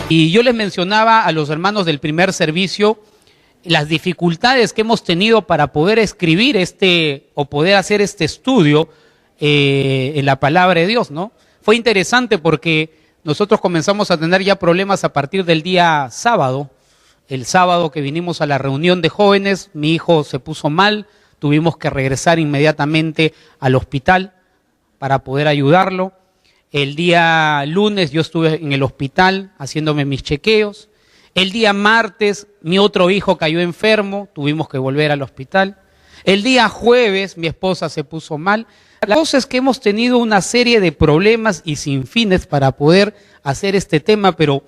Y yo les mencionaba a los hermanos del primer servicio las dificultades que hemos tenido para poder escribir o poder hacer este estudio en la palabra de Dios, ¿no? Fue interesante porque nosotros comenzamos a tener ya problemas a partir del día sábado. El sábado que vinimos a la reunión de jóvenes, mi hijo se puso mal, tuvimos que regresar inmediatamente al hospital para poder ayudarlo. El día lunes yo estuve en el hospital haciéndome mis chequeos. El día martes mi otro hijo cayó enfermo, tuvimos que volver al hospital. El día jueves mi esposa se puso mal. La cosa es que hemos tenido una serie de problemas y sinfines para poder hacer este tema, pero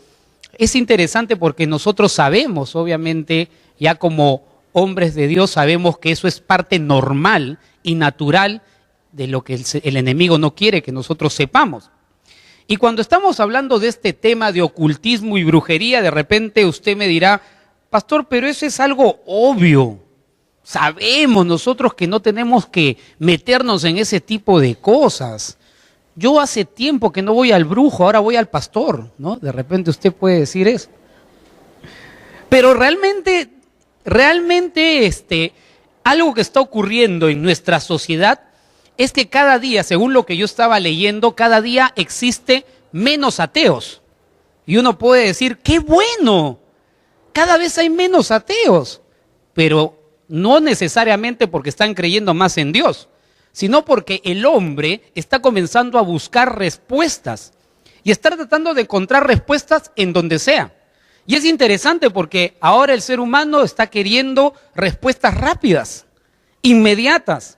es interesante porque nosotros sabemos, obviamente, ya como hombres de Dios, sabemos que eso es parte normal y natural de lo que el enemigo no quiere que nosotros sepamos. Y cuando estamos hablando de este tema de ocultismo y brujería, de repente usted me dirá, pastor, pero eso es algo obvio. Sabemos nosotros que no tenemos que meternos en ese tipo de cosas. Yo hace tiempo que no voy al brujo, ahora voy al pastor, ¿no? De repente usted puede decir eso. Pero realmente algo que está ocurriendo en nuestra sociedad es que cada día, según lo que yo estaba leyendo, cada día existe menos ateos. Y uno puede decir, ¡qué bueno! Cada vez hay menos ateos, pero no necesariamente porque están creyendo más en Dios, sino porque el hombre está comenzando a buscar respuestas y está tratando de encontrar respuestas en donde sea. Y es interesante porque ahora el ser humano está queriendo respuestas rápidas, inmediatas.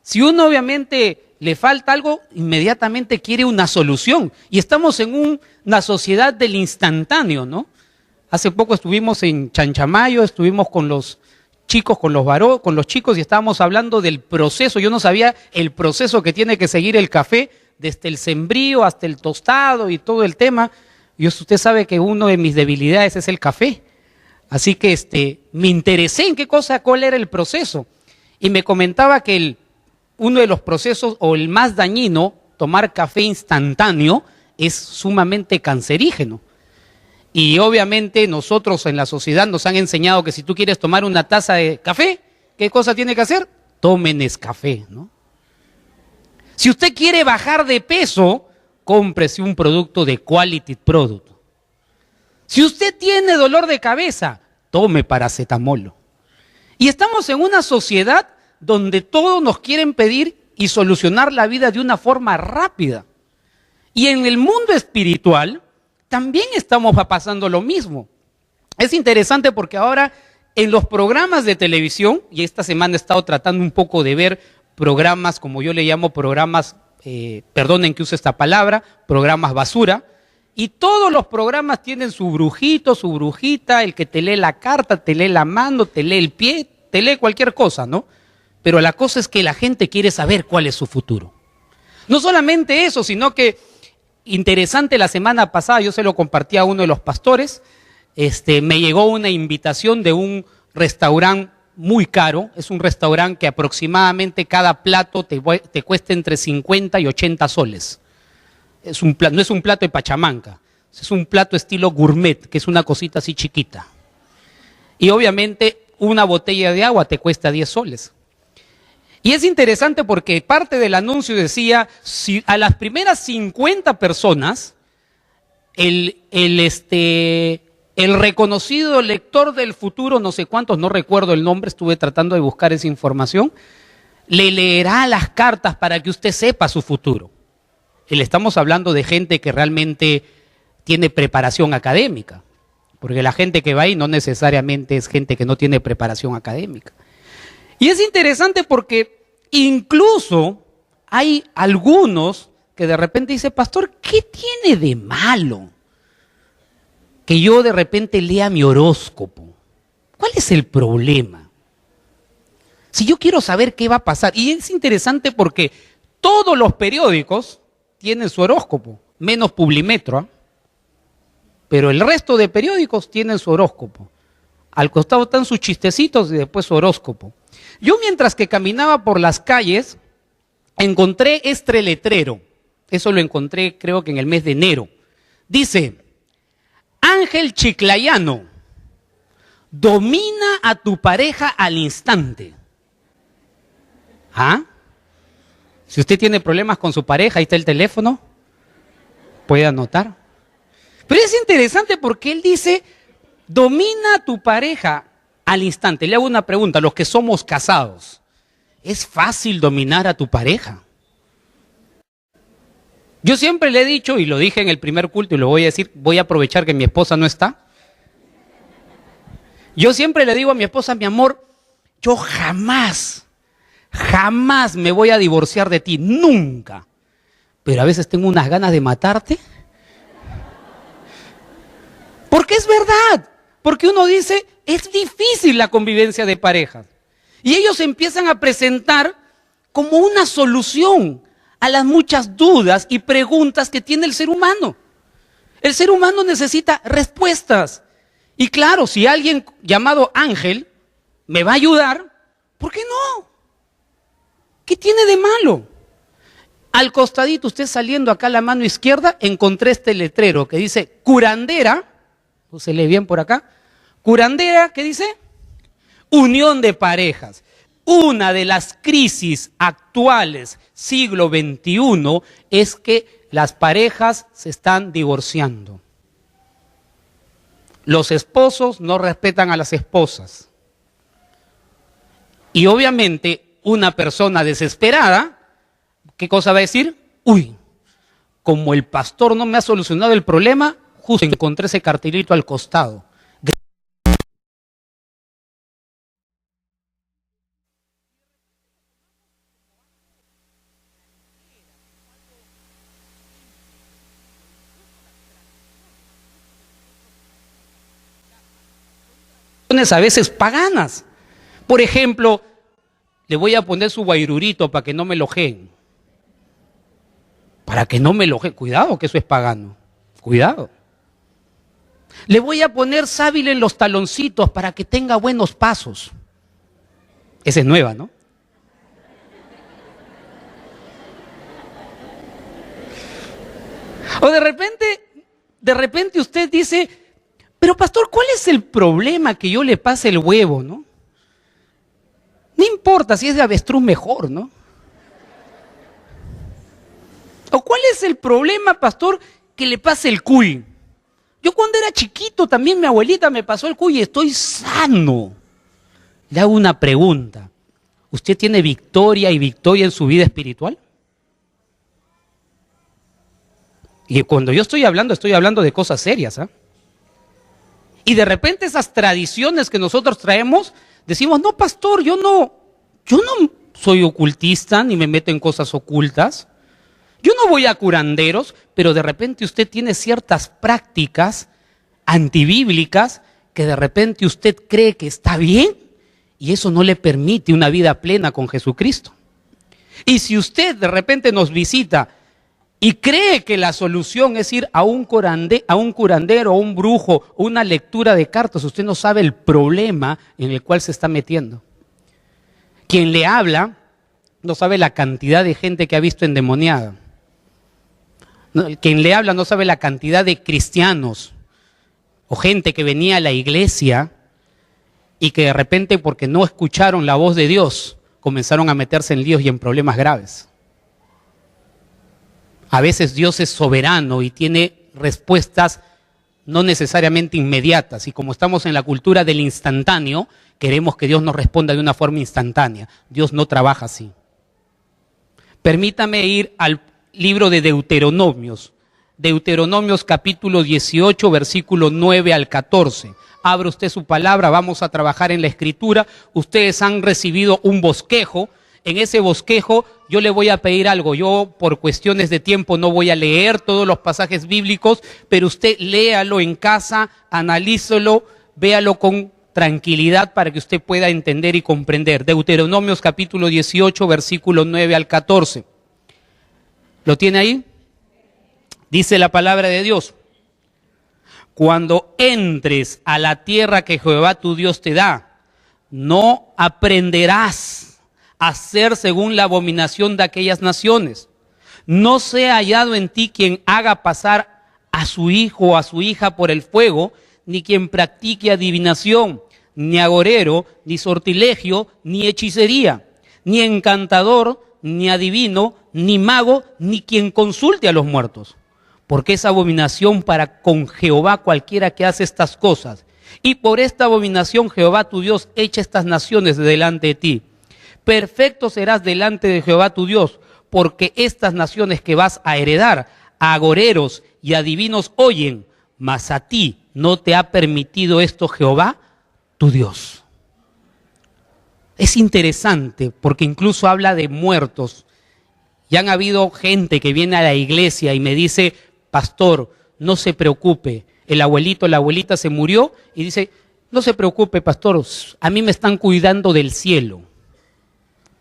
Si uno obviamente le falta algo, inmediatamente quiere una solución. Y estamos en una sociedad del instantáneo, ¿no? Hace poco estuvimos en Chanchamayo, estuvimos con los chicos, con los chicos y estábamos hablando del proceso. Yo no sabía el proceso que tiene que seguir el café, desde el sembrío hasta el tostado y todo el tema. Y usted sabe que una de mis debilidades es el café. Así que me interesé en cuál era el proceso. Y me comentaba que uno de los procesos o el más dañino, tomar café instantáneo, es sumamente cancerígeno. Y obviamente nosotros en la sociedad nos han enseñado que si tú quieres tomar una taza de café, ¿qué cosa tiene que hacer? Tome Nescafé, ¿no? Si usted quiere bajar de peso, cómprese un producto de quality product. Si usted tiene dolor de cabeza, tome paracetamol. Y estamos en una sociedad donde todos nos quieren pedir y solucionar la vida de una forma rápida. Y en el mundo espiritual también estamos pasando lo mismo. Es interesante porque ahora en los programas de televisión, y esta semana he estado tratando un poco de ver programas, como yo le llamo programas, perdonen que use esta palabra, programas basura, y todos los programas tienen su brujito, su brujita, el que te lee la carta, te lee la mano, te lee el pie, te lee cualquier cosa, ¿no? Pero la cosa es que la gente quiere saber cuál es su futuro. No solamente eso, sino que, interesante, la semana pasada yo se lo compartí a uno de los pastores, me llegó una invitación de un restaurante muy caro, es un restaurante que aproximadamente cada plato te cuesta entre 50 y 80 soles. No es un plato de pachamanca, es un plato estilo gourmet, que es una cosita así chiquita. Y obviamente una botella de agua te cuesta 10 soles. Y es interesante porque parte del anuncio decía, si a las primeras 50 personas, el reconocido lector del futuro, no sé cuántos, no recuerdo el nombre, estuve tratando de buscar esa información, le leerá las cartas para que usted sepa su futuro. Y le estamos hablando de gente que realmente tiene preparación académica, porque la gente que va ahí no necesariamente es gente que no tiene preparación académica. Y es interesante porque incluso hay algunos que de repente dicen, pastor, ¿qué tiene de malo que yo de repente lea mi horóscopo? ¿Cuál es el problema? Si yo quiero saber qué va a pasar, y es interesante porque todos los periódicos tienen su horóscopo, menos Publimetro, ¿eh? Pero el resto de periódicos tienen su horóscopo. Al costado están sus chistecitos y después su horóscopo. Yo mientras que caminaba por las calles, encontré este letrero. Eso lo encontré creo que en el mes de enero. Dice, Ángel Chiclayano, domina a tu pareja al instante. ¿Ah? Si usted tiene problemas con su pareja, ahí está el teléfono, puede anotar. Pero es interesante porque él dice, domina a tu pareja al instante. Le hago una pregunta, los que somos casados, ¿es fácil dominar a tu pareja? Yo siempre le he dicho, y lo dije en el primer culto y lo voy a decir, voy a aprovechar que mi esposa no está. Yo siempre le digo a mi esposa, mi amor, yo jamás me voy a divorciar de ti, nunca. Pero a veces tengo unas ganas de matarte. Porque es verdad, porque uno dice, es difícil la convivencia de parejas. Y ellos empiezan a presentar como una solución a las muchas dudas y preguntas que tiene el ser humano. El ser humano necesita respuestas. Y claro, si alguien llamado Ángel me va a ayudar, ¿por qué no? ¿Qué tiene de malo? Al costadito, usted saliendo acá a la mano izquierda, encontré este letrero que dice curandera, ¿no se lee bien por acá? Curandera, ¿qué dice? Unión de parejas. Una de las crisis actuales, siglo XXI, es que las parejas se están divorciando. Los esposos no respetan a las esposas. Y obviamente una persona desesperada, ¿qué cosa va a decir? Uy, como el pastor no me ha solucionado el problema, justo encontré ese cartelito al costado. A veces paganas. Por ejemplo, le voy a poner su guairurito para que no me lojeen. Para que no me lojeen. Cuidado que eso es pagano. Cuidado. Le voy a poner sábila en los taloncitos para que tenga buenos pasos. Esa es nueva, ¿no? O de repente usted dice, pero pastor, ¿cuál es el problema que yo le pase el huevo, no? No importa si es de avestruz, mejor, ¿no? ¿O cuál es el problema, pastor, que le pase el cuy? Yo cuando era chiquito también mi abuelita me pasó el cuy y estoy sano. Le hago una pregunta. ¿Usted tiene victoria y victoria en su vida espiritual? Y cuando yo estoy hablando de cosas serias, ¿ah? Y de repente esas tradiciones que nosotros traemos, decimos, no, pastor, yo no soy ocultista ni me meto en cosas ocultas. Yo no voy a curanderos, pero de repente usted tiene ciertas prácticas antibíblicas que de repente usted cree que está bien y eso no le permite una vida plena con Jesucristo. Y si usted de repente nos visita y cree que la solución es ir a un curandero, a un brujo, una lectura de cartas, usted no sabe el problema en el cual se está metiendo. Quien le habla no sabe la cantidad de gente que ha visto endemoniada. Quien le habla no sabe la cantidad de cristianos o gente que venía a la iglesia y que de repente, porque no escucharon la voz de Dios, comenzaron a meterse en líos y en problemas graves. A veces Dios es soberano y tiene respuestas no necesariamente inmediatas. Y como estamos en la cultura del instantáneo, queremos que Dios nos responda de una forma instantánea. Dios no trabaja así. Permítame ir al libro de Deuteronomios. Deuteronomios capítulo 18, versículo 9 al 14. Abra usted su palabra, vamos a trabajar en la escritura. Ustedes han recibido un bosquejo. En ese bosquejo yo le voy a pedir algo. Yo por cuestiones de tiempo no voy a leer todos los pasajes bíblicos, pero usted léalo en casa, analízalo, véalo con tranquilidad para que usted pueda entender y comprender. Deuteronomios capítulo 18, versículo 9 al 14. ¿Lo tiene ahí? Dice la palabra de Dios. Cuando entres a la tierra que Jehová tu Dios te da, no aprenderás a hacer según la abominación de aquellas naciones. No sea hallado en ti quien haga pasar a su hijo o a su hija por el fuego, ni quien practique adivinación, ni agorero, ni sortilegio, ni hechicería, ni encantador, ni adivino, ni mago, ni quien consulte a los muertos. Porque es abominación para con Jehová cualquiera que hace estas cosas. Y por esta abominación Jehová tu Dios echa estas naciones de delante de ti. Perfecto serás delante de Jehová tu Dios, porque estas naciones que vas a heredar, a agoreros y adivinos oyen, mas a ti no te ha permitido esto Jehová tu Dios. Es interesante porque incluso habla de muertos. Y han habido gente que viene a la iglesia y me dice, pastor, no se preocupe, el abuelito, la abuelita se murió y dice, no se preocupe, pastor, a mí me están cuidando del cielo.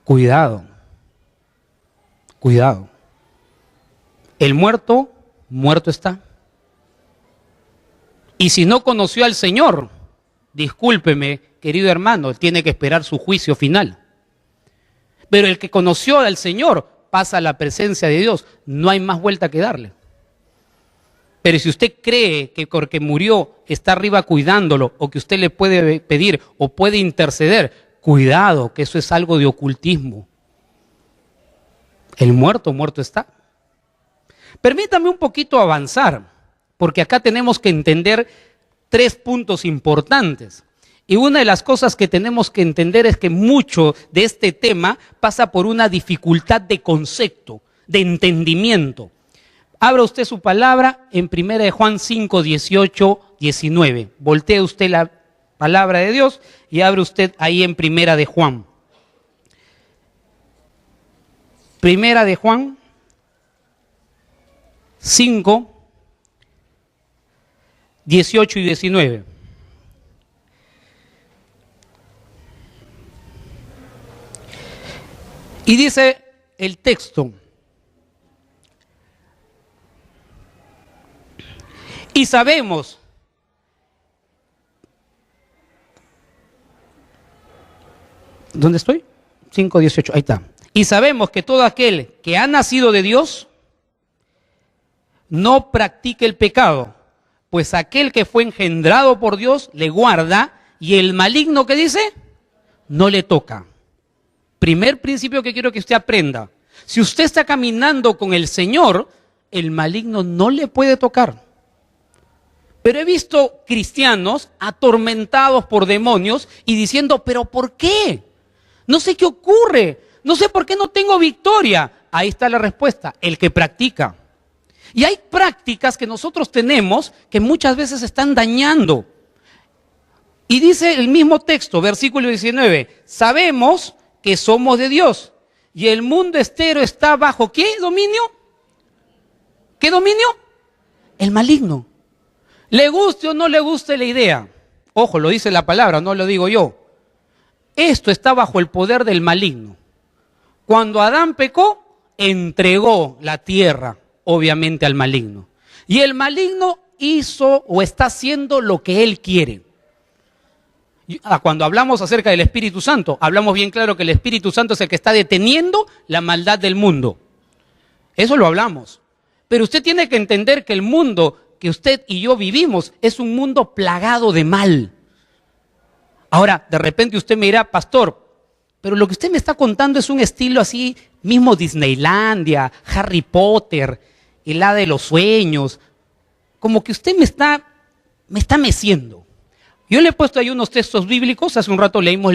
Cuidado, cuidado. El muerto, muerto está. Y si no conoció al Señor, discúlpeme, querido hermano, tiene que esperar su juicio final. Pero el que conoció al Señor pasa a la presencia de Dios, no hay más vuelta que darle. Pero si usted cree que porque murió está arriba cuidándolo, o que usted le puede pedir o puede interceder, cuidado, que eso es algo de ocultismo. El muerto, muerto está. Permítame un poquito avanzar, porque acá tenemos que entender 3 puntos importantes. Y una de las cosas que tenemos que entender es que mucho de este tema pasa por una dificultad de concepto, de entendimiento. Abra usted su palabra en 1 Juan 5, 18, 19. Voltee usted la palabra de Dios y abre usted ahí en 1 Juan. 1 Juan 5, 18 y 19. Y dice el texto, y sabemos ¿dónde estoy? 5:18, ahí está. Y sabemos que todo aquel que ha nacido de Dios no practica el pecado, pues aquel que fue engendrado por Dios le guarda, y el maligno, ¿qué dice? No le toca. Primer principio que quiero que usted aprenda. Si usted está caminando con el Señor, el maligno no le puede tocar. Pero he visto cristianos atormentados por demonios y diciendo, ¿pero por qué? No sé qué ocurre, no sé por qué no tengo victoria. Ahí está la respuesta, el que practica. Y hay prácticas que nosotros tenemos que muchas veces están dañando. Y dice el mismo texto, versículo 19, sabemos que somos de Dios y el mundo entero está bajo ¿qué dominio? ¿Qué dominio? El maligno. Le guste o no le guste la idea, ojo, lo dice la palabra, no lo digo yo. Esto está bajo el poder del maligno. Cuando Adán pecó, entregó la tierra, obviamente, al maligno. Y el maligno hizo o está haciendo lo que él quiere. Cuando hablamos acerca del Espíritu Santo, hablamos bien claro que el Espíritu Santo es el que está deteniendo la maldad del mundo. Eso lo hablamos. Pero usted tiene que entender que el mundo que usted y yo vivimos es un mundo plagado de mal. Ahora, de repente usted me dirá, pastor, pero lo que usted me está contando es un estilo así, mismo Disneylandia, Harry Potter, el hada de los sueños. Como que usted me está meciendo. Yo le he puesto ahí unos textos bíblicos, hace un rato leímos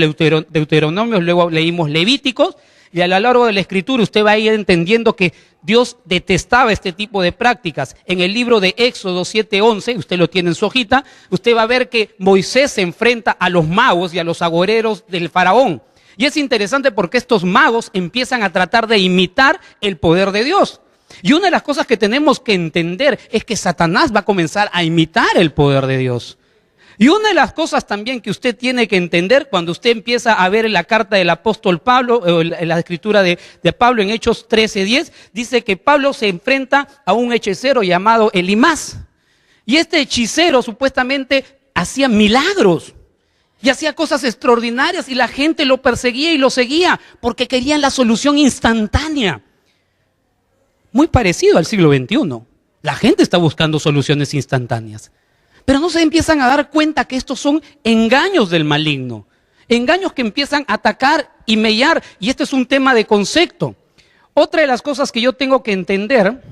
Deuteronomios, luego leímos Levíticos, y a lo largo de la Escritura usted va a ir entendiendo que Dios detestaba este tipo de prácticas. En el libro de Éxodo 7:11, usted lo tiene en su hojita, usted va a ver que Moisés se enfrenta a los magos y a los agoreros del faraón. Y es interesante porque estos magos empiezan a tratar de imitar el poder de Dios. Y una de las cosas que tenemos que entender es que Satanás va a comenzar a imitar el poder de Dios. Y una de las cosas también que usted tiene que entender cuando usted empieza a ver en la carta del apóstol Pablo, en la escritura de Pablo en Hechos 13:10, dice que Pablo se enfrenta a un hechicero llamado Elimás. Y este hechicero supuestamente hacía milagros y hacía cosas extraordinarias y la gente lo perseguía y lo seguía porque querían la solución instantánea. Muy parecido al siglo XXI. La gente está buscando soluciones instantáneas. Pero no se empiezan a dar cuenta que estos son engaños del maligno. Engaños que empiezan a atacar y mellar. Y este es un tema de concepto. Otra de las cosas que yo tengo que entender,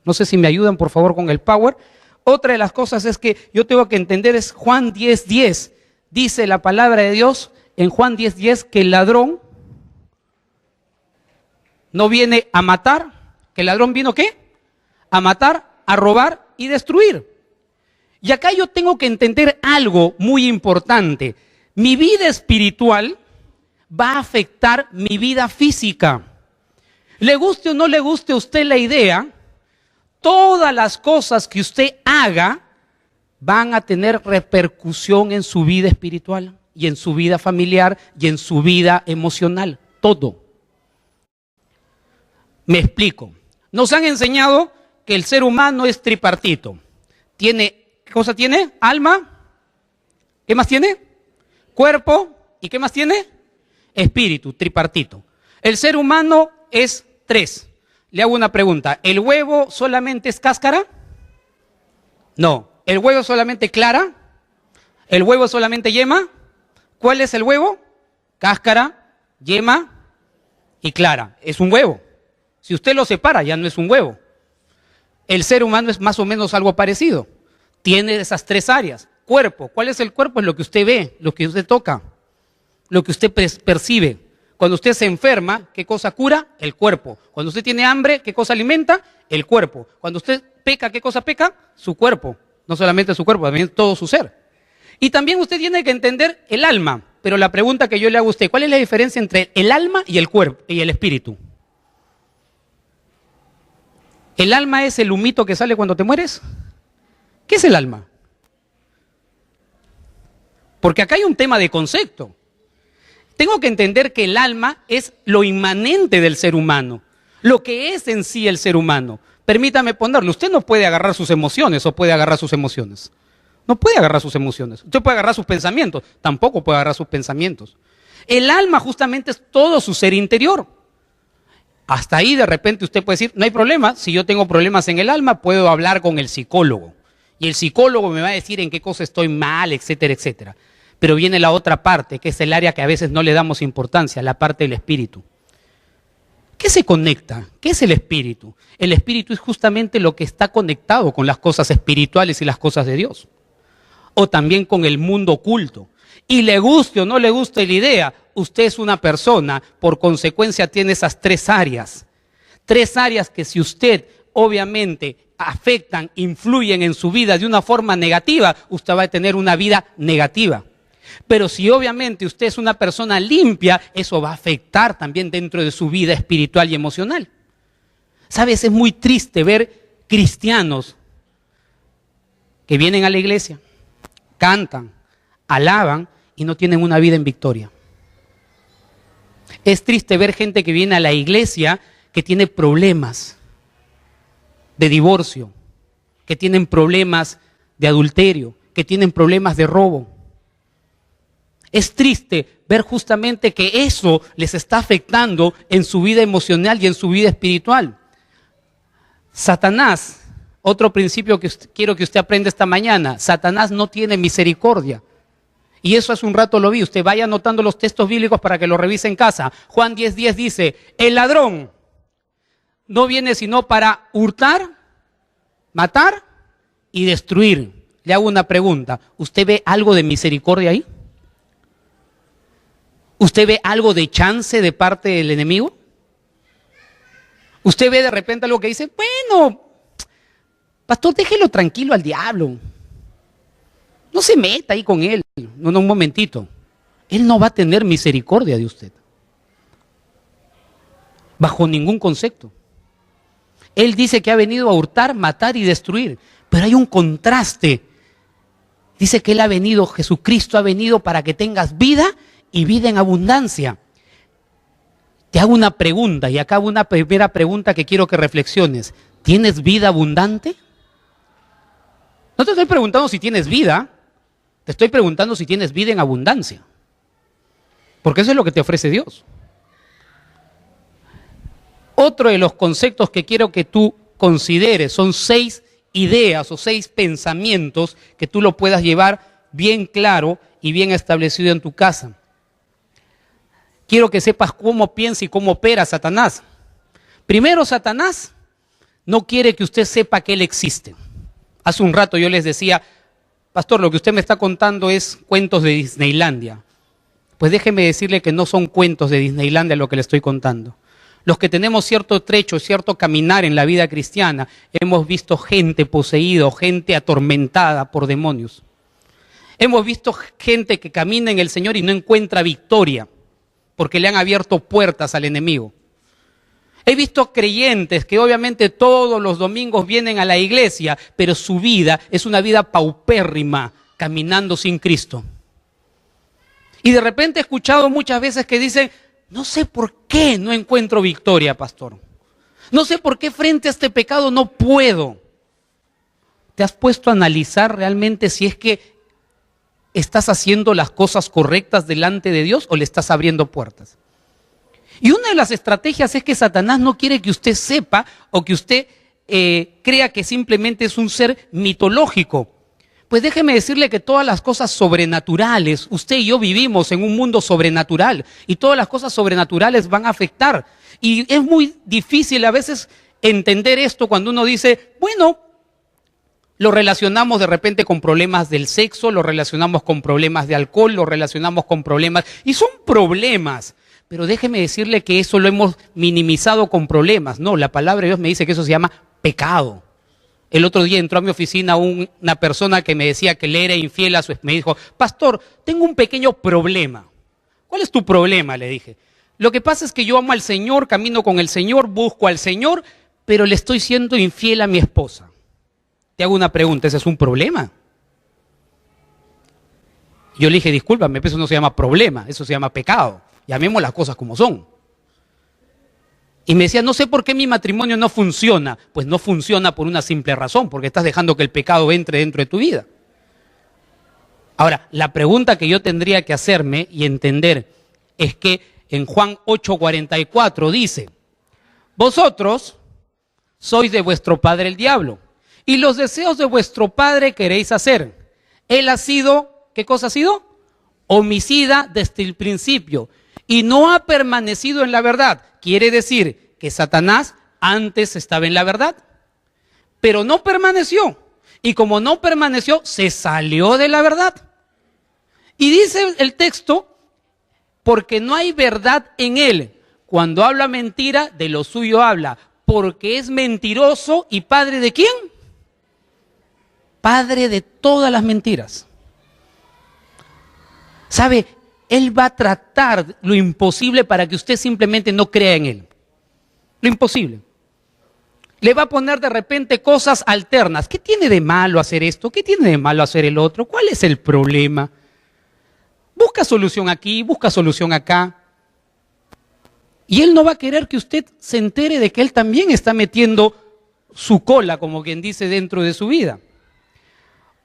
no sé si me ayudan por favor con el power. Otra de las cosas es que yo tengo que entender es Juan 10:10. Dice la palabra de Dios en Juan 10:10 que el ladrón no viene a matar. ¿Que el ladrón vino qué? A matar, a robar y destruir. Y acá yo tengo que entender algo muy importante. Mi vida espiritual va a afectar mi vida física. Le guste o no le guste a usted la idea, todas las cosas que usted haga van a tener repercusión en su vida espiritual y en su vida familiar y en su vida emocional. Todo. Me explico. Nos han enseñado que el ser humano es tripartito. ¿Qué cosa tiene? Alma. ¿Qué más tiene? Cuerpo. ¿Y qué más tiene? Espíritu, tripartito. El ser humano es 3. Le hago una pregunta. ¿El huevo solamente es cáscara? No. ¿El huevo es solamente clara? ¿El huevo es solamente yema? ¿Cuál es el huevo? Cáscara, yema y clara. Es un huevo. Si usted lo separa, ya no es un huevo. El ser humano es más o menos algo parecido. Tiene esas 3 áreas. Cuerpo. ¿Cuál es el cuerpo? Es lo que usted ve, lo que usted toca, lo que usted percibe. Cuando usted se enferma, ¿qué cosa cura? El cuerpo. Cuando usted tiene hambre, ¿qué cosa alimenta? El cuerpo. Cuando usted peca, ¿qué cosa peca? Su cuerpo. No solamente su cuerpo, también todo su ser. Y también usted tiene que entender el alma. Pero la pregunta que yo le hago a usted, ¿cuál es la diferencia entre el alma y el cuerpo y el espíritu? ¿El alma es el humito que sale cuando te mueres? ¿Qué es el alma? Porque acá hay un tema de concepto. Tengo que entender que el alma es lo inmanente del ser humano, lo que es en sí el ser humano. Permítame ponerlo, usted no puede agarrar sus emociones o puede agarrar sus emociones. No puede agarrar sus emociones. Usted puede agarrar sus pensamientos, tampoco puede agarrar sus pensamientos. El alma justamente es todo su ser interior. Hasta ahí de repente usted puede decir, no hay problema, si yo tengo problemas en el alma, puedo hablar con el psicólogo. Y el psicólogo me va a decir en qué cosa estoy mal, etcétera, etcétera. Pero viene la otra parte, que es el área que a veces no le damos importancia, la parte del espíritu. ¿Qué se conecta? ¿Qué es el espíritu? El espíritu es justamente lo que está conectado con las cosas espirituales y las cosas de Dios. O también con el mundo oculto. Y le guste o no le guste la idea, usted es una persona, por consecuencia tiene esas 3 áreas. 3 áreas que si usted obviamente afectan, influyen en su vida de una forma negativa, usted va a tener una vida negativa. Pero si obviamente usted es una persona limpia, eso va a afectar también dentro de su vida espiritual y emocional. ¿Sabes? Es muy triste ver cristianos que vienen a la iglesia, cantan, alaban y no tienen una vida en victoria. Es triste ver gente que viene a la iglesia que tiene problemas de divorcio, que tienen problemas de adulterio, que tienen problemas de robo. Es triste ver justamente que eso les está afectando en su vida emocional y en su vida espiritual. Satanás, otro principio que quiero que usted aprenda esta mañana, Satanás no tiene misericordia. Y eso hace un rato lo vi, usted vaya anotando los textos bíblicos para que lo revise en casa. Juan 10:10 dice, el ladrón no viene sino para hurtar, matar y destruir. Le hago una pregunta, ¿usted ve algo de misericordia ahí? ¿Usted ve algo de chance de parte del enemigo? ¿Usted ve de repente algo que dice, bueno, pastor, déjelo tranquilo al diablo? No se meta ahí con él. No, un momentito. Él no va a tener misericordia de usted. Bajo ningún concepto. Él dice que ha venido a hurtar, matar y destruir. Pero hay un contraste. Dice que Él ha venido, Jesucristo ha venido para que tengas vida y vida en abundancia. Te hago una pregunta y acá una primera pregunta que quiero que reflexiones. ¿Tienes vida abundante? No te estoy preguntando si tienes vida, te estoy preguntando si tienes vida en abundancia. Porque eso es lo que te ofrece Dios. Otro de los conceptos que quiero que tú consideres, son 6 ideas o 6 pensamientos que tú lo puedas llevar bien claro y bien establecido en tu casa. Quiero que sepas cómo piensa y cómo opera Satanás. Primero, Satanás no quiere que usted sepa que él existe. Hace un rato yo les decía, pastor, lo que usted me está contando es cuentos de Disneylandia. Pues déjeme decirle que no son cuentos de Disneylandia lo que le estoy contando. Los que tenemos cierto trecho, cierto caminar en la vida cristiana, hemos visto gente poseída, gente atormentada por demonios. Hemos visto gente que camina en el Señor y no encuentra victoria, porque le han abierto puertas al enemigo. He visto creyentes que obviamente todos los domingos vienen a la iglesia, pero su vida es una vida paupérrima, caminando sin Cristo. Y de repente he escuchado muchas veces que dicen, no sé por qué no encuentro victoria, pastor. No sé por qué frente a este pecado no puedo. ¿Te has puesto a analizar realmente si es que estás haciendo las cosas correctas delante de Dios o le estás abriendo puertas? Y una de las estrategias es que Satanás no quiere que usted sepa o que usted crea que simplemente es un ser mitológico. Pues déjeme decirle que todas las cosas sobrenaturales, usted y yo vivimos en un mundo sobrenatural y todas las cosas sobrenaturales van a afectar. Y es muy difícil a veces entender esto cuando uno dice, bueno, lo relacionamos de repente con problemas del sexo, lo relacionamos con problemas de alcohol, lo relacionamos con problemas, y son problemas. Pero déjeme decirle que eso lo hemos minimizado con problemas. No, la palabra de Dios me dice que eso se llama pecado. El otro día entró a mi oficina una persona que me decía que le era infiel a su esposa. Me dijo, pastor, tengo un pequeño problema. ¿Cuál es tu problema? Le dije. Lo que pasa es que yo amo al Señor, camino con el Señor, busco al Señor, pero le estoy siendo infiel a mi esposa. Te hago una pregunta, ¿ese es un problema? Yo le dije, discúlpame, pero eso no se llama problema, eso se llama pecado. Llamemos las cosas como son. Y me decía, no sé por qué mi matrimonio no funciona. Pues no funciona por una simple razón, porque estás dejando que el pecado entre dentro de tu vida. Ahora, la pregunta que yo tendría que hacerme y entender es que en Juan 8:44 dice, vosotros sois de vuestro padre el diablo, y los deseos de vuestro padre queréis hacer. Él ha sido, ¿qué cosa ha sido? Homicida desde el principio, y no ha permanecido en la verdad. Quiere decir que Satanás antes estaba en la verdad, pero no permaneció. Y como no permaneció, se salió de la verdad. Y dice el texto, porque no hay verdad en él. Cuando habla mentira, de lo suyo habla, porque es mentiroso y padre ¿de quién? Padre de todas las mentiras. ¿Sabe? Él va a tratar lo imposible para que usted simplemente no crea en él. Lo imposible. Le va a poner de repente cosas alternas. ¿Qué tiene de malo hacer esto? ¿Qué tiene de malo hacer el otro? ¿Cuál es el problema? Busca solución aquí, busca solución acá. Y él no va a querer que usted se entere de que él también está metiendo su cola, como quien dice, dentro de su vida.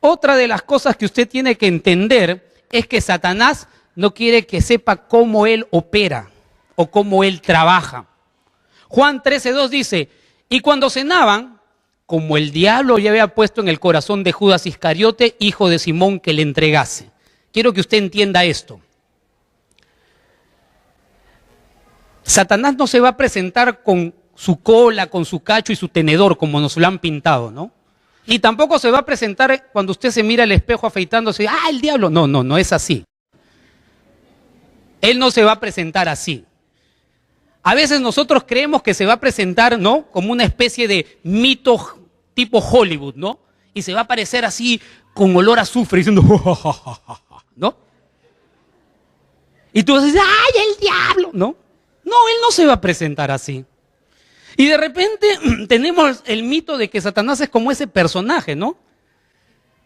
Otra de las cosas que usted tiene que entender es que Satanás no quiere que sepa cómo él opera o cómo él trabaja. Juan 13:2 dice, y cuando cenaban, como el diablo ya había puesto en el corazón de Judas Iscariote, hijo de Simón, que le entregase. Quiero que usted entienda esto. Satanás no se va a presentar con su cola, con su cacho y su tenedor, como nos lo han pintado, ¿no? Y tampoco se va a presentar cuando usted se mira al espejo afeitándose, ¡ah, el diablo! No, no, no es así. Él no se va a presentar así. A veces nosotros creemos que se va a presentar, ¿no?, como una especie de mito tipo Hollywood, ¿no? Y se va a aparecer así con olor a azufre diciendo, ¿no? Y tú dices, ¡ay, el diablo! ¿No? No, él no se va a presentar así. Y de repente tenemos el mito de que Satanás es como ese personaje, ¿no?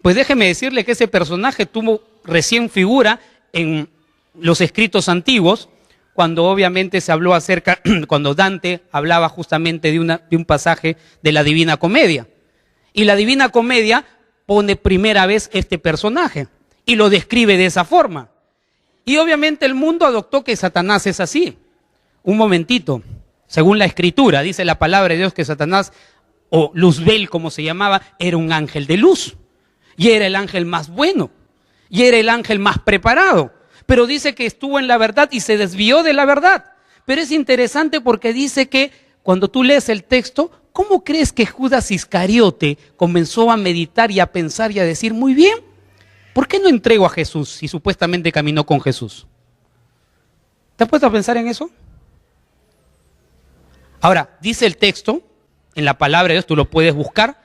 Pues déjeme decirle que ese personaje tuvo recién figura en los escritos antiguos, cuando obviamente se habló acerca, cuando Dante hablaba justamente de un pasaje de la Divina Comedia. Y la Divina Comedia pone primera vez este personaje y lo describe de esa forma. Y obviamente el mundo adoptó que Satanás es así. Un momentito, según la Escritura, dice la palabra de Dios que Satanás o Luzbel como se llamaba, era un ángel de luz. Y era el ángel más bueno. Y era el ángel más preparado. Pero dice que estuvo en la verdad y se desvió de la verdad. Pero es interesante porque dice que cuando tú lees el texto, ¿cómo crees que Judas Iscariote comenzó a meditar y a pensar y a decir, muy bien, ¿por qué no entrego a Jesús si supuestamente caminó con Jesús? ¿Te has puesto a pensar en eso? Ahora, dice el texto, en la palabra de Dios, tú lo puedes buscar,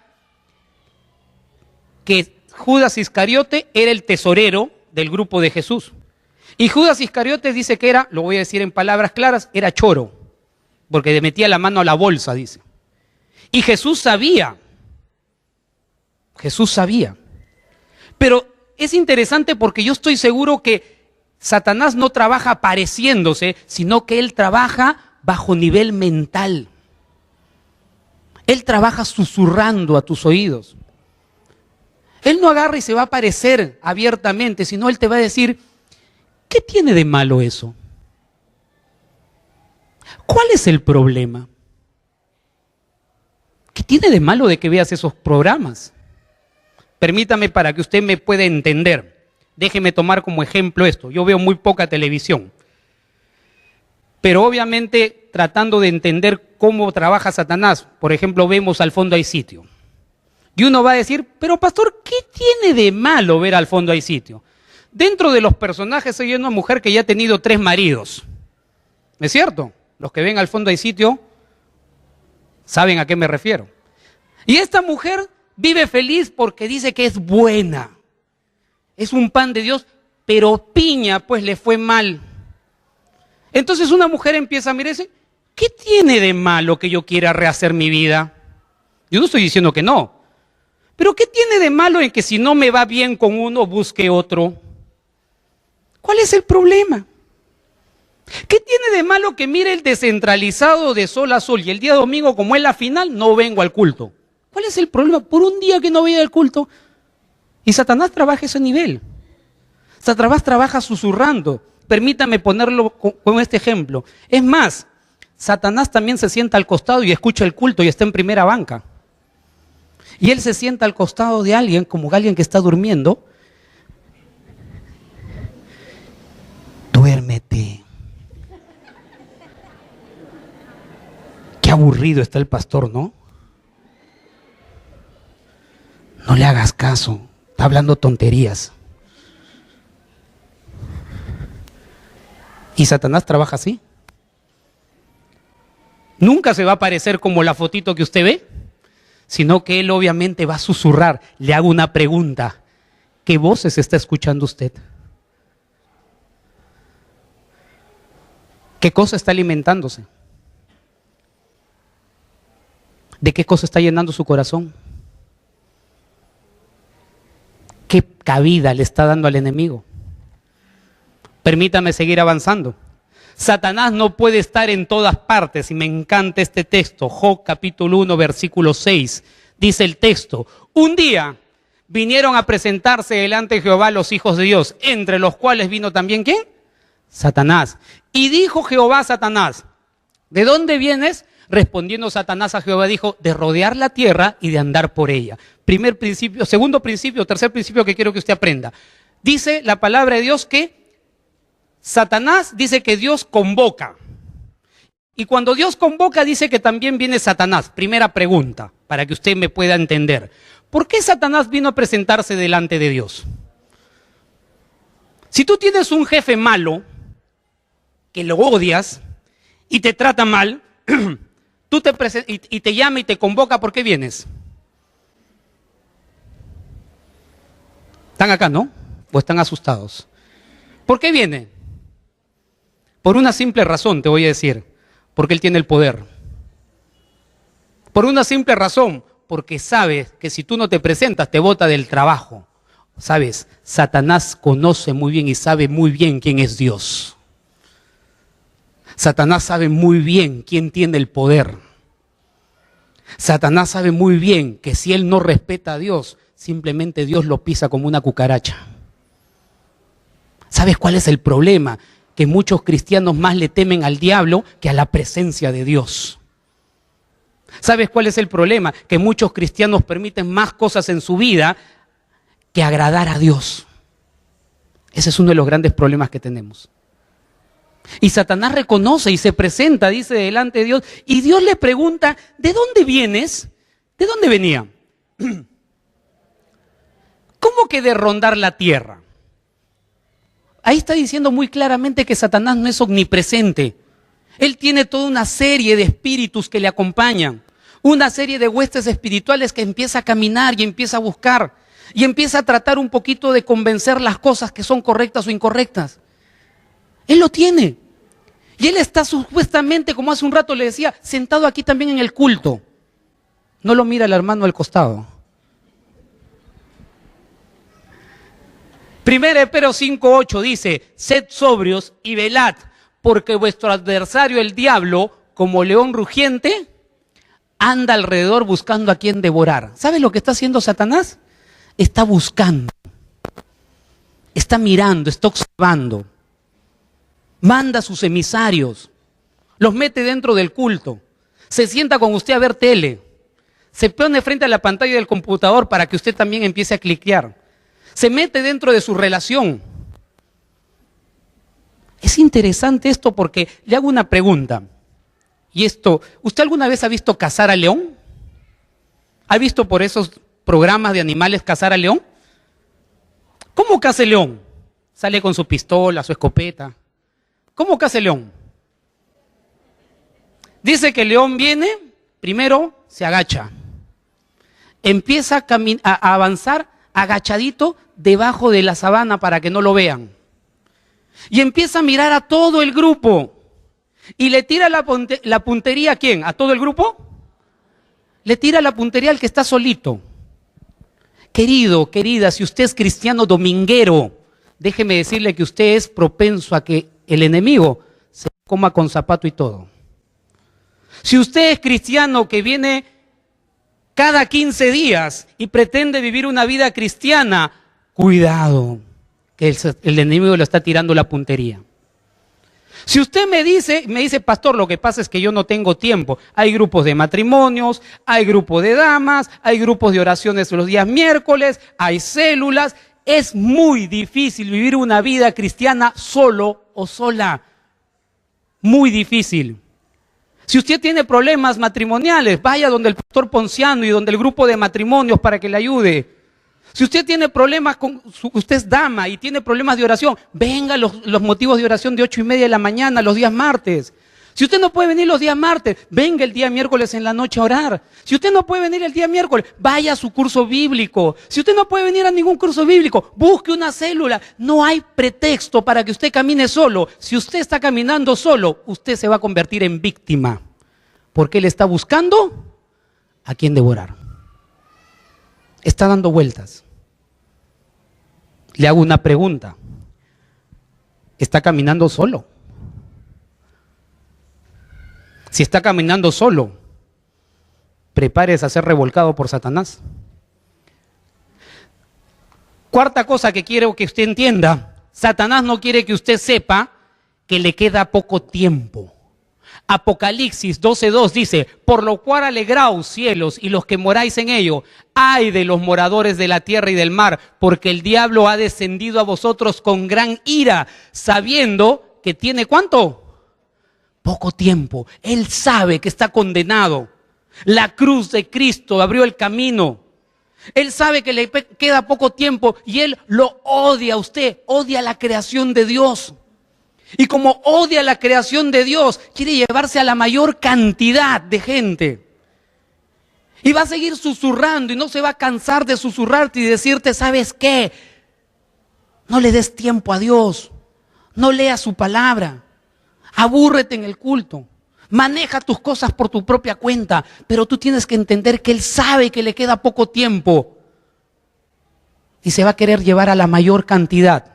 que Judas Iscariote era el tesorero del grupo de Jesús. Y Judas Iscariote dice que era, lo voy a decir en palabras claras, era choro, porque le metía la mano a la bolsa, dice. Y Jesús sabía. Pero es interesante porque yo estoy seguro que Satanás no trabaja apareciéndose, sino que él trabaja bajo nivel mental. Él trabaja susurrando a tus oídos. Él no agarra y se va a aparecer abiertamente, sino él te va a decir, ¿qué tiene de malo eso? ¿Cuál es el problema? ¿Qué tiene de malo de que veas esos programas? Permítame para que usted me pueda entender. Déjeme tomar como ejemplo esto. Yo veo muy poca televisión. Pero obviamente tratando de entender cómo trabaja Satanás. Por ejemplo, vemos Al fondo hay sitio. Y uno va a decir, pero pastor, ¿qué tiene de malo ver Al fondo hay sitio? Dentro de los personajes hay una mujer que ya ha tenido 3 maridos. ¿Es cierto? Los que ven Al fondo hay sitio saben a qué me refiero. Y esta mujer vive feliz porque dice que es buena. Es un pan de Dios, pero piña, pues le fue mal. Entonces una mujer empieza a mirarse, ¿qué tiene de malo que yo quiera rehacer mi vida? Yo no estoy diciendo que no. Pero ¿qué tiene de malo en que si no me va bien con uno, busque otro? ¿Cuál es el problema? ¿Qué tiene de malo que mire el descentralizado de Sol a Sol y el día domingo, como es la final, no vengo al culto? ¿Cuál es el problema? Por un día que no vaya al culto. Y Satanás trabaja ese nivel. Satanás trabaja susurrando. Permítame ponerlo con este ejemplo. Es más, Satanás también se sienta al costado y escucha el culto y está en primera banca. Y él se sienta al costado de alguien, como alguien que está durmiendo. Duérmete. Qué aburrido está el pastor, ¿no? No le hagas caso, está hablando tonterías. Y Satanás trabaja así. Nunca se va a parecer como la fotito que usted ve, sino que él obviamente va a susurrar. Le hago una pregunta. ¿Qué voces está escuchando usted? ¿Qué cosa está alimentándose? ¿De qué cosa está llenando su corazón? ¿Qué cabida le está dando al enemigo? Permítame seguir avanzando. Satanás no puede estar en todas partes y me encanta este texto. Job capítulo 1 versículo 6. Dice el texto, un día vinieron a presentarse delante de Jehová los hijos de Dios, entre los cuales vino también ¿quién? Satanás. Y dijo Jehová a Satanás, ¿de dónde vienes? Respondiendo Satanás a Jehová dijo, de rodear la tierra y de andar por ella. Primer principio, segundo principio, tercer principio que quiero que usted aprenda. Dice la palabra de Dios que Satanás dice que Dios convoca. Y cuando Dios convoca dice que también viene Satanás. Primera pregunta, para que usted me pueda entender. ¿Por qué Satanás vino a presentarse delante de Dios? Si tú tienes un jefe malo, que lo odias y te trata mal, y te llama y te convoca, ¿por qué vienes? ¿Están acá, no? ¿O están asustados? ¿Por qué viene? Por una simple razón, te voy a decir. Porque él tiene el poder. Por una simple razón. Porque sabe que si tú no te presentas, te bota del trabajo. ¿Sabes? Satanás conoce muy bien y sabe muy bien quién es Dios. Satanás sabe muy bien quién tiene el poder. Satanás sabe muy bien que si él no respeta a Dios, simplemente Dios lo pisa como una cucaracha. ¿Sabes cuál es el problema? Que muchos cristianos más le temen al diablo que a la presencia de Dios. ¿Sabes cuál es el problema? Que muchos cristianos permiten más cosas en su vida que agradar a Dios. Ese es uno de los grandes problemas que tenemos. Y Satanás reconoce y se presenta, dice, delante de Dios, y Dios le pregunta, ¿de dónde vienes? ¿De dónde venía? ¿Cómo que de rondar la tierra? Ahí está diciendo muy claramente que Satanás no es omnipresente. Él tiene toda una serie de espíritus que le acompañan, una serie de huestes espirituales que empieza a caminar y empieza a buscar, y empieza a tratar un poquito de convencer las cosas que son correctas o incorrectas. Él lo tiene. Y él está supuestamente, como hace un rato le decía, sentado aquí también en el culto. No lo mira el hermano al costado. 1 Pedro 5:8 dice, sed sobrios y velad, porque vuestro adversario el diablo, como león rugiente, anda alrededor buscando a quien devorar. ¿Sabe lo que está haciendo Satanás? Está buscando, está mirando, está observando. Manda a sus emisarios, los mete dentro del culto, se sienta con usted a ver tele, se pone frente a la pantalla del computador para que usted también empiece a cliquear, se mete dentro de su relación. Es interesante esto porque le hago una pregunta. Y esto, ¿usted alguna vez ha visto cazar a león? ¿Ha visto por esos programas de animales cazar al león? ¿Cómo caza el león? Sale con su pistola, su escopeta. ¿Cómo caza el león? Dice que el león viene, primero se agacha. Empieza a avanzar agachadito debajo de la sabana para que no lo vean. Y empieza a mirar a todo el grupo. Y le tira la puntería ¿a quién? ¿A todo el grupo? Le tira la puntería al que está solito. Querido, querida, si usted es cristiano dominguero, déjeme decirle que usted es propenso a que el enemigo se coma con zapato y todo. Si usted es cristiano que viene cada 15 días y pretende vivir una vida cristiana, cuidado, que el enemigo le está tirando la puntería. Si usted me dice, pastor, lo que pasa es que yo no tengo tiempo. Hay grupos de matrimonios, hay grupos de damas, hay grupos de oraciones los días miércoles, hay células. Es muy difícil vivir una vida cristiana solo o sola. Muy difícil. Si usted tiene problemas matrimoniales, vaya donde el pastor Ponciano y donde el grupo de matrimonios para que le ayude. Si usted tiene problemas, usted es dama y tiene problemas de oración, venga los motivos de oración de 8:30 de la mañana los días martes. Si usted no puede venir los días martes, venga el día miércoles en la noche a orar. Si usted no puede venir el día miércoles, vaya a su curso bíblico. Si usted no puede venir a ningún curso bíblico, busque una célula. No hay pretexto para que usted camine solo. Si usted está caminando solo, usted se va a convertir en víctima. Porque él está buscando a quien devorar. Está dando vueltas. Le hago una pregunta. ¿Está caminando solo? Si está caminando solo, prepárese a ser revolcado por Satanás. Cuarta cosa que quiero que usted entienda. Satanás no quiere que usted sepa que le queda poco tiempo. Apocalipsis 12:2 dice, por lo cual alegraos cielos y los que moráis en ello, ay de los moradores de la tierra y del mar, porque el diablo ha descendido a vosotros con gran ira, sabiendo que tiene ¿cuánto? Poco tiempo. Él sabe que está condenado. La cruz de Cristo abrió el camino. Él sabe que le queda poco tiempo y él lo odia a usted, odia la creación de Dios. Y como odia la creación de Dios, quiere llevarse a la mayor cantidad de gente. Y va a seguir susurrando y no se va a cansar de susurrarte y decirte, ¿sabes qué? No le des tiempo a Dios. No leas su palabra. Abúrrete en el culto. Maneja tus cosas por tu propia cuenta. Pero tú tienes que entender que Él sabe que le queda poco tiempo. Y se va a querer llevar a la mayor cantidad.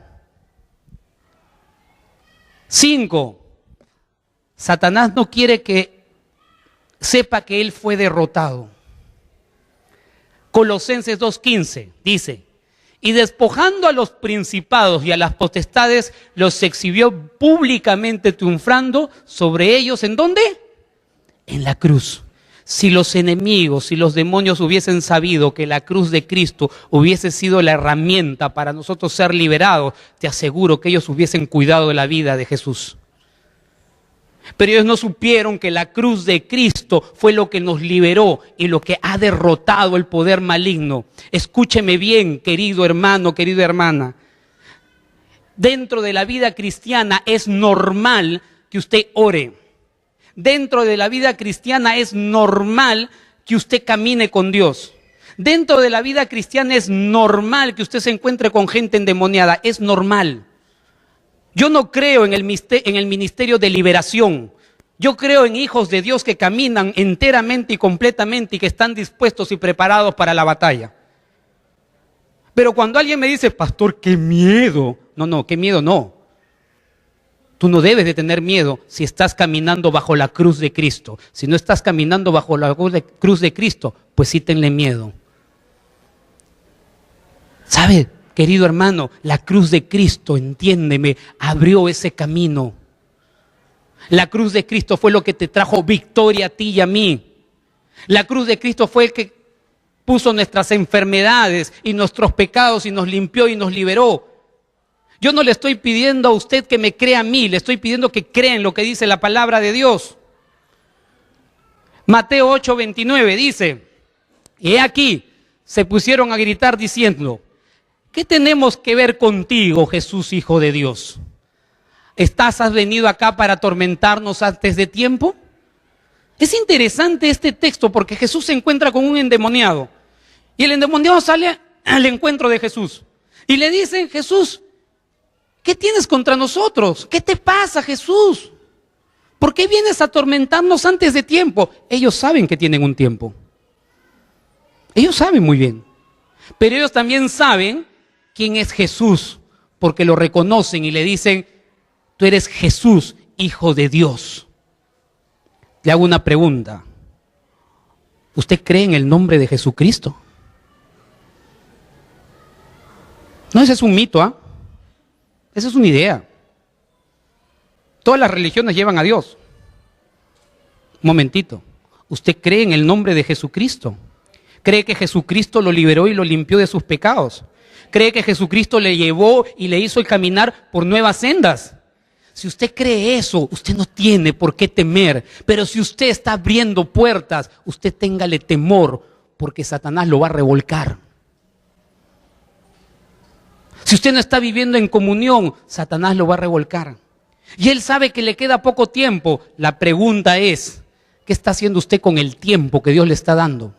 5. Satanás no quiere que sepa que él fue derrotado. Colosenses 2:15 dice, y despojando a los principados y a las potestades, los exhibió públicamente triunfando sobre ellos. ¿En dónde? En la cruz. Si los enemigos, si los demonios hubiesen sabido que la cruz de Cristo hubiese sido la herramienta para nosotros ser liberados, te aseguro que ellos hubiesen cuidado de la vida de Jesús. Pero ellos no supieron que la cruz de Cristo fue lo que nos liberó y lo que ha derrotado el poder maligno. Escúcheme bien, querido hermano, querida hermana. Dentro de la vida cristiana es normal que usted ore. Dentro de la vida cristiana es normal que usted camine con Dios. Dentro de la vida cristiana es normal que usted se encuentre con gente endemoniada. Es normal. Yo no creo en el ministerio de liberación. Yo creo en hijos de Dios que caminan enteramente y completamente y que están dispuestos y preparados para la batalla. Pero cuando alguien me dice, pastor, qué miedo. No, qué miedo no. Tú no debes de tener miedo si estás caminando bajo la cruz de Cristo. Si no estás caminando bajo la cruz de Cristo, pues sí tenle miedo. ¿Sabe, querido hermano? La cruz de Cristo, entiéndeme, abrió ese camino. La cruz de Cristo fue lo que te trajo victoria a ti y a mí. La cruz de Cristo fue el que puso nuestras enfermedades y nuestros pecados y nos limpió y nos liberó. Yo no le estoy pidiendo a usted que me crea a mí, le estoy pidiendo que crea en lo que dice la palabra de Dios. Mateo 8:29 dice, y he aquí, se pusieron a gritar diciendo, ¿qué tenemos que ver contigo, Jesús, Hijo de Dios? ¿Has venido acá para atormentarnos antes de tiempo? Es interesante este texto porque Jesús se encuentra con un endemoniado y el endemoniado sale al encuentro de Jesús y le dice, Jesús, ¿qué tienes contra nosotros? ¿Qué te pasa, Jesús? ¿Por qué vienes a atormentarnos antes de tiempo? Ellos saben que tienen un tiempo. Ellos saben muy bien. Pero ellos también saben quién es Jesús, porque lo reconocen y le dicen, tú eres Jesús, Hijo de Dios. Le hago una pregunta. ¿Usted cree en el nombre de Jesucristo? No, ese es un mito, ¿ah? Esa es una idea. Todas las religiones llevan a Dios. Un momentito. ¿Usted cree en el nombre de Jesucristo? ¿Cree que Jesucristo lo liberó y lo limpió de sus pecados? ¿Cree que Jesucristo le llevó y le hizo caminar por nuevas sendas? Si usted cree eso, usted no tiene por qué temer. Pero si usted está abriendo puertas, usted téngale temor, porque Satanás lo va a revolcar. Si usted no está viviendo en comunión, Satanás lo va a revolcar. Y él sabe que le queda poco tiempo. La pregunta es, ¿qué está haciendo usted con el tiempo que Dios le está dando?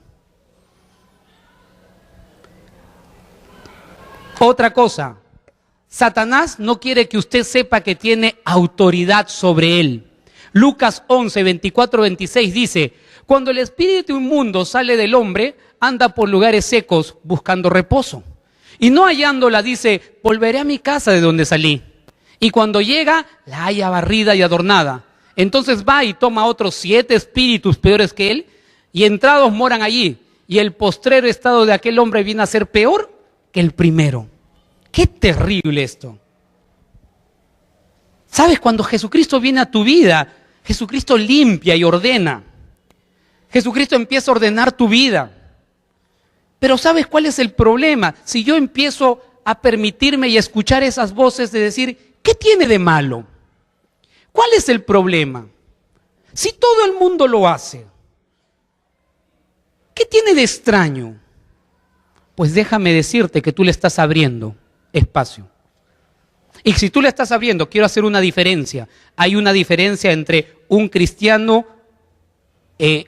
Otra cosa, Satanás no quiere que usted sepa que tiene autoridad sobre él. Lucas 11, 24, 26 dice, cuando el espíritu inmundo sale del hombre, anda por lugares secos buscando reposo. Y no hallándola dice, volveré a mi casa de donde salí. Y cuando llega, la halla barrida y adornada. Entonces va y toma otros 7 espíritus peores que él, y entrados moran allí. Y el postrero estado de aquel hombre viene a ser peor que el primero. ¡Qué terrible esto! ¿Sabes? Cuando Jesucristo viene a tu vida, Jesucristo limpia y ordena. Jesucristo empieza a ordenar tu vida. Pero ¿sabes cuál es el problema? Si yo empiezo a permitirme y a escuchar esas voces de decir, ¿qué tiene de malo? ¿Cuál es el problema? Si todo el mundo lo hace, ¿qué tiene de extraño? Pues déjame decirte que tú le estás abriendo espacio. Y si tú le estás abriendo, quiero hacer una diferencia. Hay una diferencia entre un cristiano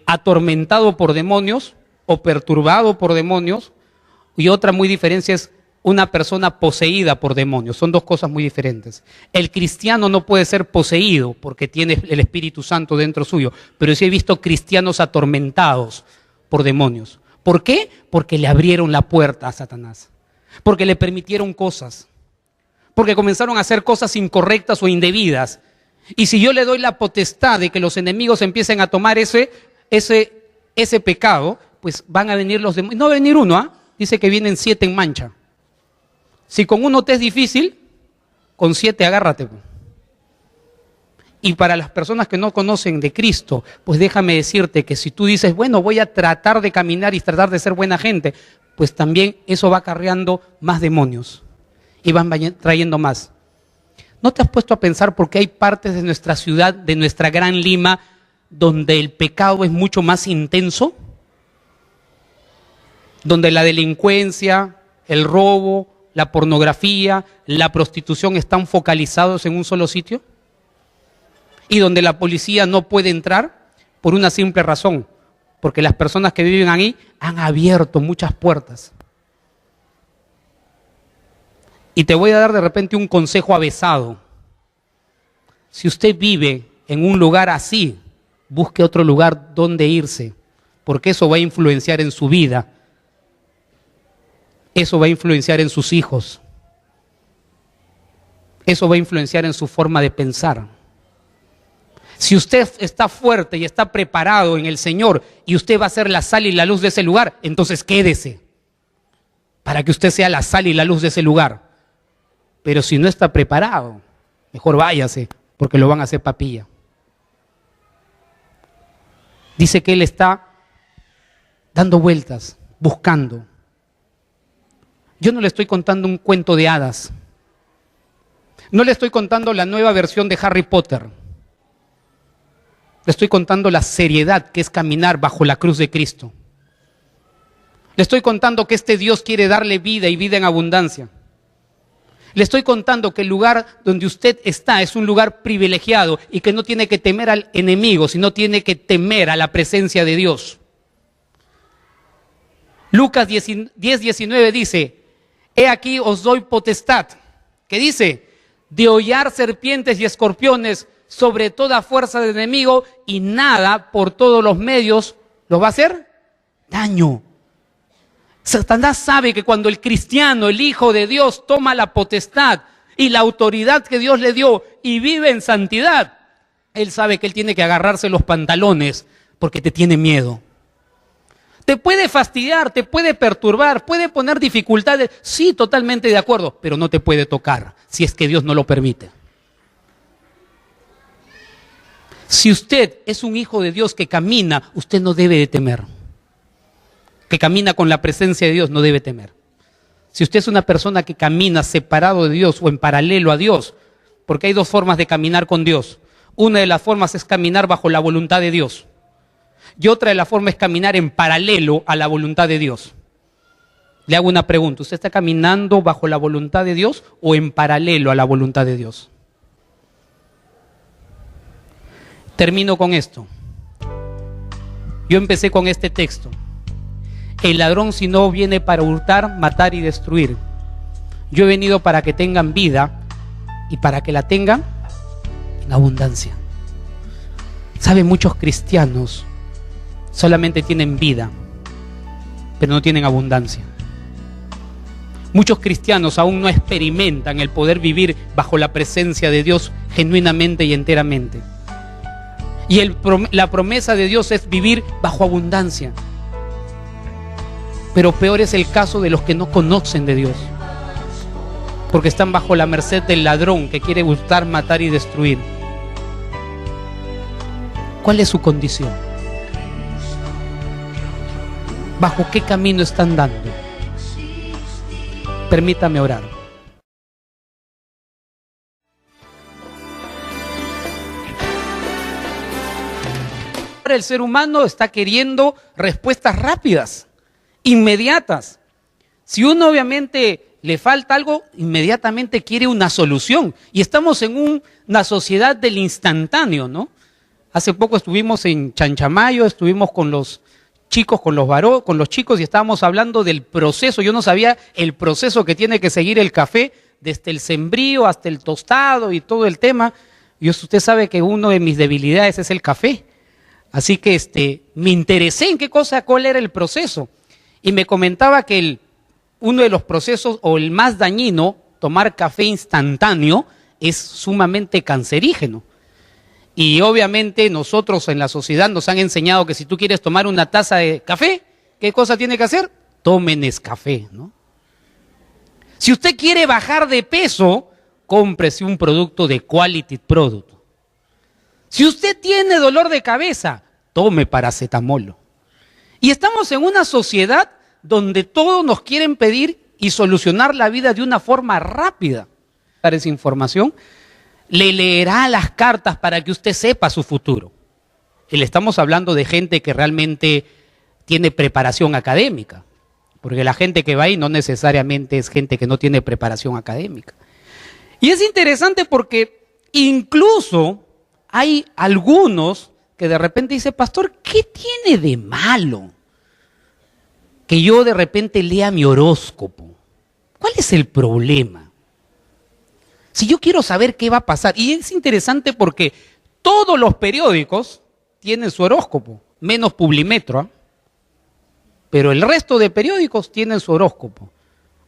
atormentado por demonios o perturbado por demonios, y otra muy diferente es una persona poseída por demonios. Son dos cosas muy diferentes. El cristiano no puede ser poseído porque tiene el Espíritu Santo dentro suyo, pero sí he visto cristianos atormentados por demonios. ¿Por qué? Porque le abrieron la puerta a Satanás, porque le permitieron cosas, porque comenzaron a hacer cosas incorrectas o indebidas. Y si yo le doy la potestad de que los enemigos empiecen a tomar ese pecado, pues van a venir los demonios. No va a venir uno, dice que vienen 7 en mancha. Si con uno te es difícil, con 7 agárrate. Y para las personas que no conocen de Cristo, pues déjame decirte que si tú dices, bueno, voy a tratar de caminar y tratar de ser buena gente, pues también eso va acarreando más demonios y van trayendo más. ¿No te has puesto a pensar por qué hay partes de nuestra ciudad, de nuestra gran Lima, donde el pecado es mucho más intenso? Donde la delincuencia, el robo, la pornografía, la prostitución están focalizados en un solo sitio. Y donde la policía no puede entrar por una simple razón, porque las personas que viven ahí han abierto muchas puertas. Y te voy a dar de repente un consejo avesado. Si usted vive en un lugar así, busque otro lugar donde irse, porque eso va a influenciar en su vida. Eso va a influenciar en sus hijos. Eso va a influenciar en su forma de pensar. Si usted está fuerte y está preparado en el Señor y usted va a ser la sal y la luz de ese lugar, entonces quédese para que usted sea la sal y la luz de ese lugar. Pero si no está preparado, mejor váyase, porque lo van a hacer papilla. Dice que él está dando vueltas, buscando. Yo no le estoy contando un cuento de hadas. No le estoy contando la nueva versión de Harry Potter. Le estoy contando la seriedad que es caminar bajo la cruz de Cristo. Le estoy contando que este Dios quiere darle vida y vida en abundancia. Le estoy contando que el lugar donde usted está es un lugar privilegiado y que no tiene que temer al enemigo, sino tiene que temer a la presencia de Dios. Lucas 10:19 dice, he aquí os doy potestad, que dice, de hollar serpientes y escorpiones sobre toda fuerza del enemigo y nada por todos los medios los va a hacer daño. Satanás sabe que cuando el cristiano, el Hijo de Dios, toma la potestad y la autoridad que Dios le dio y vive en santidad, él sabe que él tiene que agarrarse los pantalones porque te tiene miedo. Te puede fastidiar, te puede perturbar, puede poner dificultades, sí, totalmente de acuerdo, pero no te puede tocar si es que Dios no lo permite. Si usted es un hijo de Dios que camina, usted no debe de temer. Que camina con la presencia de Dios, no debe temer. Si usted es una persona que camina separado de Dios o en paralelo a Dios, porque hay dos formas de caminar con Dios. Una de las formas es caminar bajo la voluntad de Dios. Y otra de las formas es caminar en paralelo a la voluntad de Dios. Le hago una pregunta, ¿usted está caminando bajo la voluntad de Dios o en paralelo a la voluntad de Dios? Termino con esto. Yo empecé con este texto. El ladrón si no viene para hurtar, matar y destruir. Yo he venido para que tengan vida y para que la tengan en abundancia. ¿Sabe? Muchos cristianos solamente tienen vida, pero no tienen abundancia. Muchos cristianos aún no experimentan el poder vivir bajo la presencia de Dios genuinamente y enteramente. Y la promesa de Dios es vivir bajo abundancia. Pero peor es el caso de los que no conocen de Dios, porque están bajo la merced del ladrón que quiere hurtar, matar y destruir. ¿Cuál es su condición? ¿Bajo qué camino están dando? Permítame orar. El ser humano está queriendo respuestas rápidas, inmediatas. Si uno obviamente le falta algo, inmediatamente quiere una solución. Y estamos en una sociedad del instantáneo, ¿no? Hace poco estuvimos en Chanchamayo, estuvimos con los chicos, con los chicos y estábamos hablando del proceso. Yo no sabía el proceso que tiene que seguir el café, desde el sembrío hasta el tostado y todo el tema. Y usted sabe que una de mis debilidades es el café. Así que me interesé en cuál era el proceso. Y me comentaba que uno de los procesos, o el más dañino, tomar café instantáneo, es sumamente cancerígeno. Y obviamente nosotros en la sociedad nos han enseñado que si tú quieres tomar una taza de café, ¿qué cosa tiene que hacer? Tome Nescafé, ¿no? Si usted quiere bajar de peso, cómprese un producto de quality product. Si usted tiene dolor de cabeza, tome paracetamol. Y estamos en una sociedad donde todos nos quieren pedir y solucionar la vida de una forma rápida. Dar esa información, le leerá las cartas para que usted sepa su futuro. Y le estamos hablando de gente que realmente tiene preparación académica, porque la gente que va ahí no necesariamente es gente que no tiene preparación académica. Y es interesante porque incluso hay algunos que de repente dicen, pastor, ¿qué tiene de malo que yo de repente lea mi horóscopo? ¿Cuál es el problema? Si yo quiero saber qué va a pasar, y es interesante porque todos los periódicos tienen su horóscopo, menos Publimetro, ¿eh? Pero el resto de periódicos tienen su horóscopo.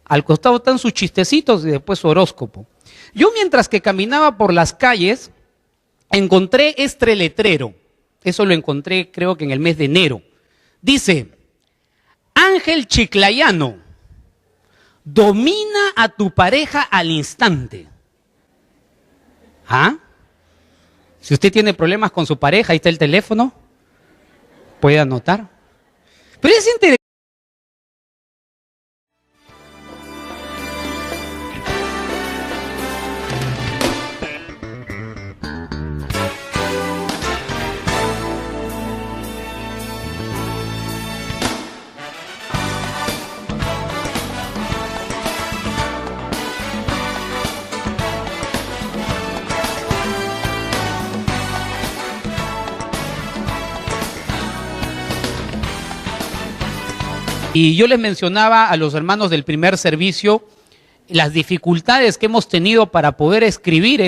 Al costado están sus chistecitos y después su horóscopo. Yo mientras que caminaba por las calles, encontré este letrero. Eso lo encontré creo que en el mes de enero. Dice, Ángel Chiclayano, domina a tu pareja al instante. ¿Ah? Si usted tiene problemas con su pareja, ahí está el teléfono, puede anotar. Pero es interesante. Y yo les mencionaba a los hermanos del primer servicio las dificultades que hemos tenido para poder escribir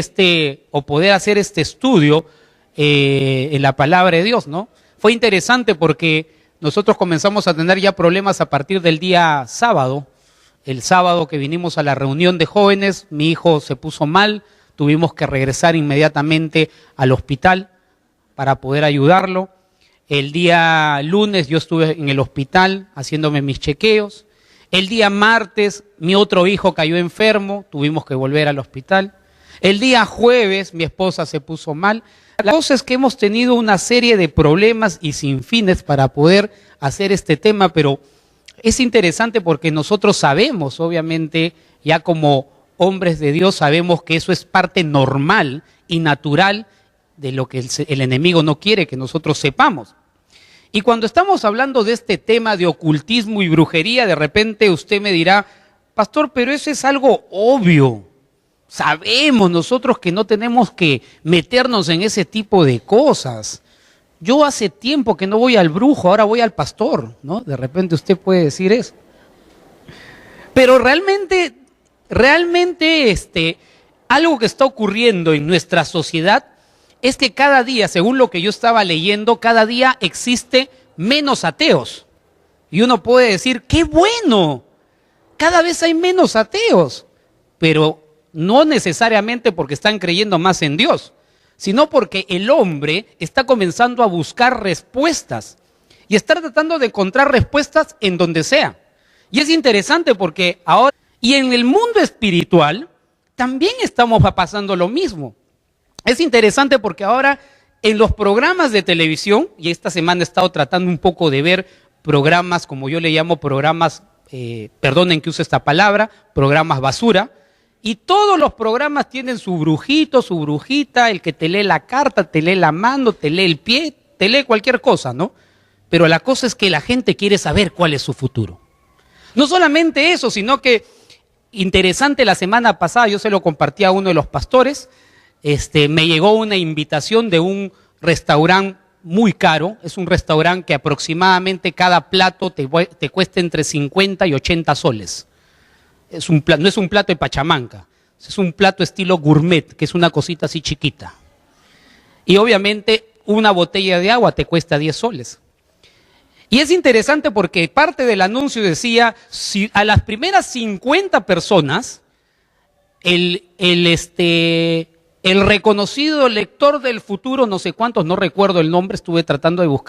o poder hacer este estudio en la palabra de Dios, ¿no? Fue interesante porque nosotros comenzamos a tener ya problemas a partir del día sábado. El sábado que vinimos a la reunión de jóvenes, mi hijo se puso mal, tuvimos que regresar inmediatamente al hospital para poder ayudarlo. El día lunes yo estuve en el hospital haciéndome mis chequeos. El día martes mi otro hijo cayó enfermo, tuvimos que volver al hospital. El día jueves mi esposa se puso mal. La cosa es que hemos tenido una serie de problemas y sinfines para poder hacer este tema, pero es interesante porque nosotros sabemos, obviamente, ya como hombres de Dios, sabemos que eso es parte normal y natural de lo que el enemigo no quiere que nosotros sepamos. Y cuando estamos hablando de este tema de ocultismo y brujería, de repente usted me dirá, pastor, pero eso es algo obvio. Sabemos nosotros que no tenemos que meternos en ese tipo de cosas. Yo hace tiempo que no voy al brujo, ahora voy al pastor, ¿no? De repente usted puede decir eso. Pero realmente algo que está ocurriendo en nuestra sociedad es que cada día, según lo que yo estaba leyendo, cada día existe menos ateos. Y uno puede decir, ¡qué bueno! Cada vez hay menos ateos. Pero no necesariamente porque están creyendo más en Dios, sino porque el hombre está comenzando a buscar respuestas y está tratando de encontrar respuestas en donde sea. Y es interesante porque ahora, y en el mundo espiritual, también estamos pasando lo mismo. Es interesante porque ahora en los programas de televisión, y esta semana he estado tratando un poco de ver programas, como yo le llamo programas, perdonen que use esta palabra, programas basura, y todos los programas tienen su brujito, su brujita, el que te lee la carta, te lee la mano, te lee el pie, te lee cualquier cosa, ¿no? Pero la cosa es que la gente quiere saber cuál es su futuro. No solamente eso, sino que, interesante, la semana pasada yo se lo compartí a uno de los pastores. Me llegó una invitación de un restaurante muy caro. Es un restaurante que aproximadamente cada plato te cuesta entre 50 y 80 soles. No es un plato de pachamanca, es un plato estilo gourmet, que es una cosita así chiquita. Y obviamente una botella de agua te cuesta 10 soles. Y es interesante porque parte del anuncio decía, si a las primeras 50 personas, el reconocido lector del futuro, no sé cuántos, no recuerdo el nombre, estuve tratando de buscar.